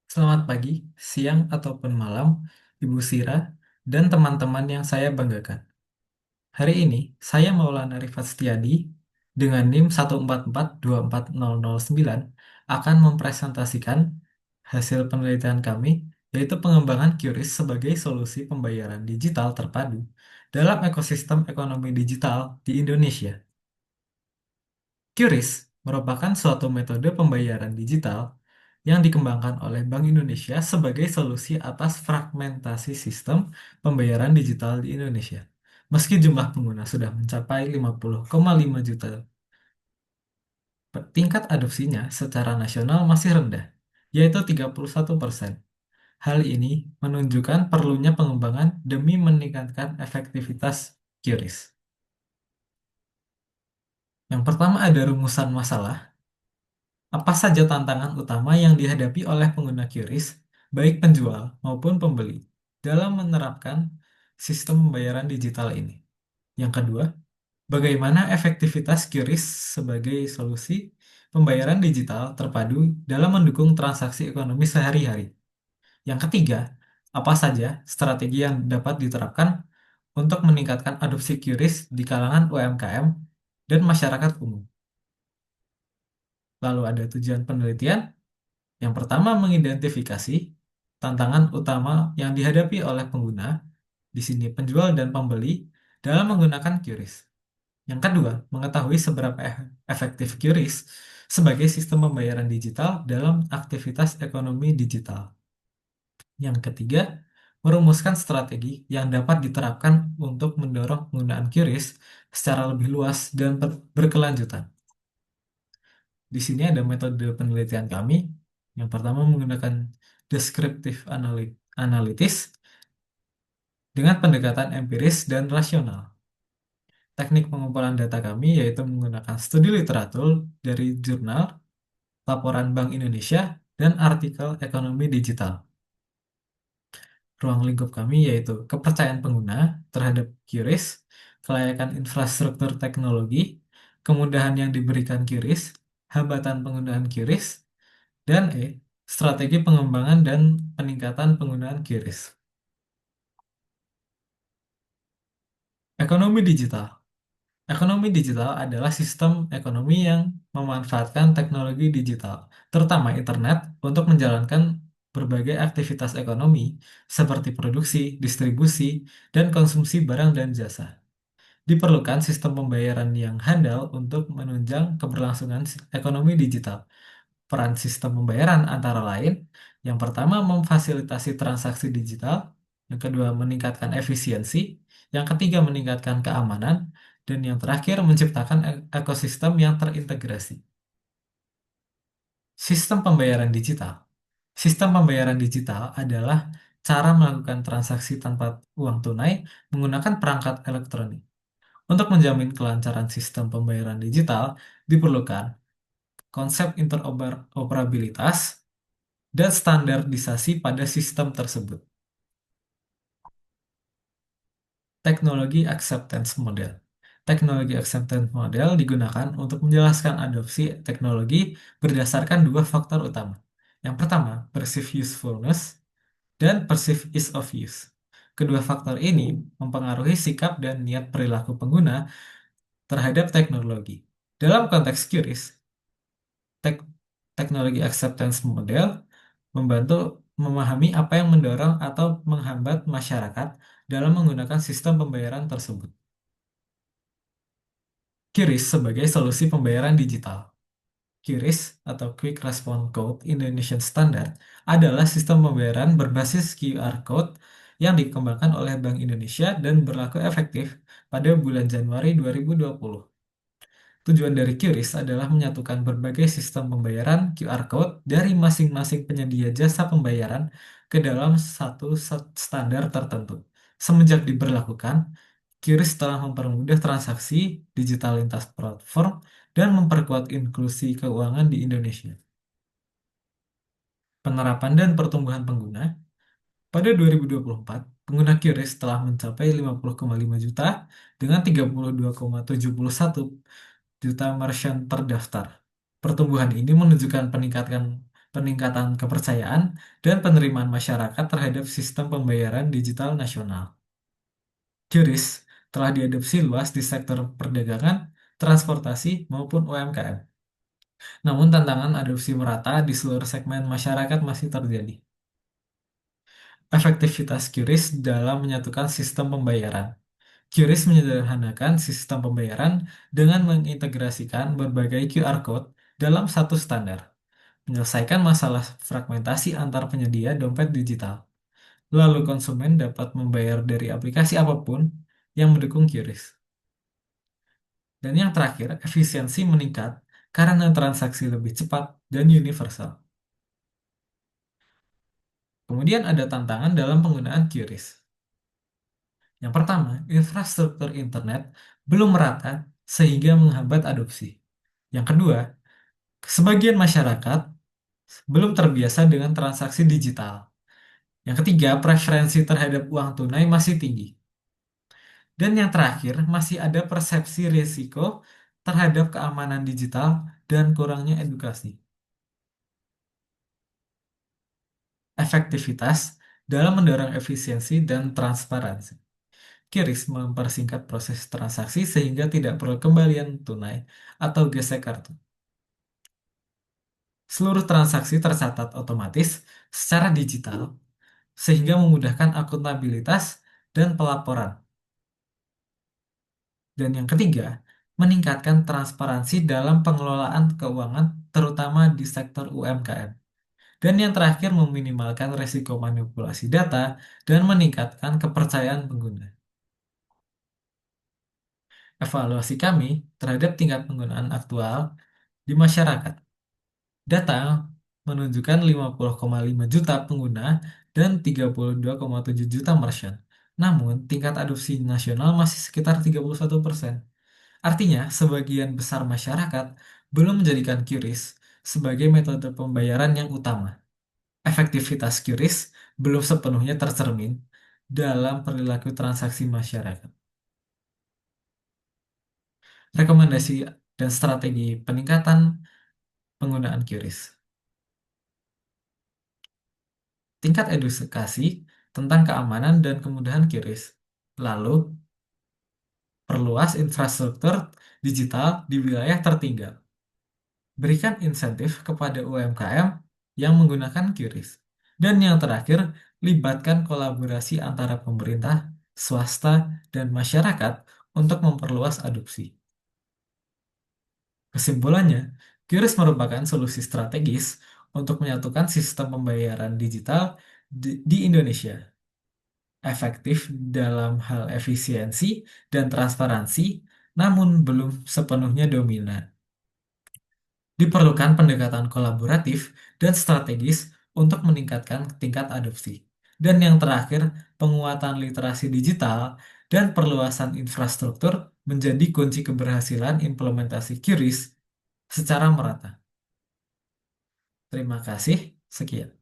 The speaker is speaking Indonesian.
Selamat pagi, siang, ataupun malam, Ibu Sira, dan teman-teman yang saya banggakan. Hari ini, saya Maulana Rifat Setiadi dengan NIM 144-24009 akan mempresentasikan hasil penelitian kami, yaitu pengembangan QRIS sebagai solusi pembayaran digital terpadu dalam ekosistem ekonomi digital di Indonesia. QRIS merupakan suatu metode pembayaran digital yang dikembangkan oleh Bank Indonesia sebagai solusi atas fragmentasi sistem pembayaran digital di Indonesia. Meski jumlah pengguna sudah mencapai 50,5 juta, tingkat adopsinya secara nasional masih rendah, yaitu 31%. Hal ini menunjukkan perlunya pengembangan demi meningkatkan efektivitas QRIS. Yang pertama ada rumusan masalah. Apa saja tantangan utama yang dihadapi oleh pengguna QRIS, baik penjual maupun pembeli, dalam menerapkan sistem pembayaran digital ini? Yang kedua, bagaimana efektivitas QRIS sebagai solusi pembayaran digital terpadu dalam mendukung transaksi ekonomi sehari-hari? Yang ketiga, apa saja strategi yang dapat diterapkan untuk meningkatkan adopsi QRIS di kalangan UMKM dan masyarakat umum? Lalu ada tujuan penelitian. Yang pertama, mengidentifikasi tantangan utama yang dihadapi oleh pengguna, di sini penjual dan pembeli, dalam menggunakan QRIS. Yang kedua, mengetahui seberapa efektif QRIS sebagai sistem pembayaran digital dalam aktivitas ekonomi digital. Yang ketiga, merumuskan strategi yang dapat diterapkan untuk mendorong penggunaan QRIS secara lebih luas dan berkelanjutan. Di sini ada metode penelitian kami. Yang pertama menggunakan descriptive analysis dengan pendekatan empiris dan rasional. Teknik pengumpulan data kami yaitu menggunakan studi literatur dari jurnal, laporan Bank Indonesia, dan artikel ekonomi digital. Ruang lingkup kami yaitu kepercayaan pengguna terhadap QRIS, kelayakan infrastruktur teknologi, kemudahan yang diberikan QRIS, hambatan penggunaan QRIS, dan strategi pengembangan dan peningkatan penggunaan QRIS. Ekonomi digital. Ekonomi digital adalah sistem ekonomi yang memanfaatkan teknologi digital, terutama internet, untuk menjalankan berbagai aktivitas ekonomi seperti produksi, distribusi, dan konsumsi barang dan jasa. Diperlukan sistem pembayaran yang handal untuk menunjang keberlangsungan ekonomi digital. Peran sistem pembayaran antara lain, yang pertama memfasilitasi transaksi digital, yang kedua meningkatkan efisiensi, yang ketiga meningkatkan keamanan, dan yang terakhir menciptakan ekosistem yang terintegrasi. Sistem pembayaran digital. Sistem pembayaran digital adalah cara melakukan transaksi tanpa uang tunai menggunakan perangkat elektronik. Untuk menjamin kelancaran sistem pembayaran digital, diperlukan konsep interoperabilitas dan standarisasi pada sistem tersebut. Teknologi acceptance model. Teknologi acceptance model digunakan untuk menjelaskan adopsi teknologi berdasarkan dua faktor utama. Yang pertama, perceived usefulness dan perceived ease of use. Kedua faktor ini mempengaruhi sikap dan niat perilaku pengguna terhadap teknologi. Dalam konteks QRIS, tek- teknologi acceptance model membantu memahami apa yang mendorong atau menghambat masyarakat dalam menggunakan sistem pembayaran tersebut. QRIS sebagai solusi pembayaran digital. QRIS atau Quick Response Code Indonesian Standard adalah sistem pembayaran berbasis QR Code yang dikembangkan oleh Bank Indonesia dan berlaku efektif pada bulan Januari 2020. Tujuan dari QRIS adalah menyatukan berbagai sistem pembayaran QR Code dari masing-masing penyedia jasa pembayaran ke dalam satu standar tertentu. Semenjak diberlakukan, QRIS telah mempermudah transaksi digital lintas platform dan memperkuat inklusi keuangan di Indonesia. Penerapan dan pertumbuhan pengguna. Pada 2024, pengguna QRIS telah mencapai 50,5 juta dengan 32,71 juta merchant terdaftar. Pertumbuhan ini menunjukkan peningkatan kepercayaan, dan penerimaan masyarakat terhadap sistem pembayaran digital nasional. QRIS telah diadopsi luas di sektor perdagangan, transportasi, maupun UMKM. Namun tantangan adopsi merata di seluruh segmen masyarakat masih terjadi. Efektivitas QRIS dalam menyatukan sistem pembayaran. QRIS menyederhanakan sistem pembayaran dengan mengintegrasikan berbagai QR code dalam satu standar, menyelesaikan masalah fragmentasi antar penyedia dompet digital. Lalu konsumen dapat membayar dari aplikasi apapun yang mendukung QRIS. Dan yang terakhir, efisiensi meningkat karena transaksi lebih cepat dan universal. Kemudian ada tantangan dalam penggunaan QRIS. Yang pertama, infrastruktur internet belum merata sehingga menghambat adopsi. Yang kedua, sebagian masyarakat belum terbiasa dengan transaksi digital. Yang ketiga, preferensi terhadap uang tunai masih tinggi. Dan yang terakhir, masih ada persepsi risiko terhadap keamanan digital dan kurangnya edukasi. Efektivitas dalam mendorong efisiensi dan transparansi. QRIS mempersingkat proses transaksi sehingga tidak perlu kembalian tunai atau gesek kartu. Seluruh transaksi tercatat otomatis secara digital sehingga memudahkan akuntabilitas dan pelaporan. Dan yang ketiga, meningkatkan transparansi dalam pengelolaan keuangan terutama di sektor UMKM. Dan yang terakhir, meminimalkan risiko manipulasi data dan meningkatkan kepercayaan pengguna. Evaluasi kami terhadap tingkat penggunaan aktual di masyarakat. Data menunjukkan 50,5 juta pengguna dan 32,7 juta merchant. Namun, tingkat adopsi nasional masih sekitar 31%. Artinya, sebagian besar masyarakat belum menjadikan QRIS sebagai metode pembayaran yang utama. Efektivitas QRIS belum sepenuhnya tercermin dalam perilaku transaksi masyarakat. Rekomendasi dan strategi peningkatan penggunaan QRIS. Tingkat edukasi tentang keamanan dan kemudahan QRIS. Lalu, perluas infrastruktur digital di wilayah tertinggal. Berikan insentif kepada UMKM yang menggunakan QRIS. Dan yang terakhir, libatkan kolaborasi antara pemerintah, swasta, dan masyarakat untuk memperluas adopsi. Kesimpulannya, QRIS merupakan solusi strategis untuk menyatukan sistem pembayaran digital di Indonesia. Efektif dalam hal efisiensi dan transparansi, namun belum sepenuhnya dominan. Diperlukan pendekatan kolaboratif dan strategis untuk meningkatkan tingkat adopsi. Dan yang terakhir, penguatan literasi digital dan perluasan infrastruktur menjadi kunci keberhasilan implementasi QRIS secara merata. Terima kasih, sekian.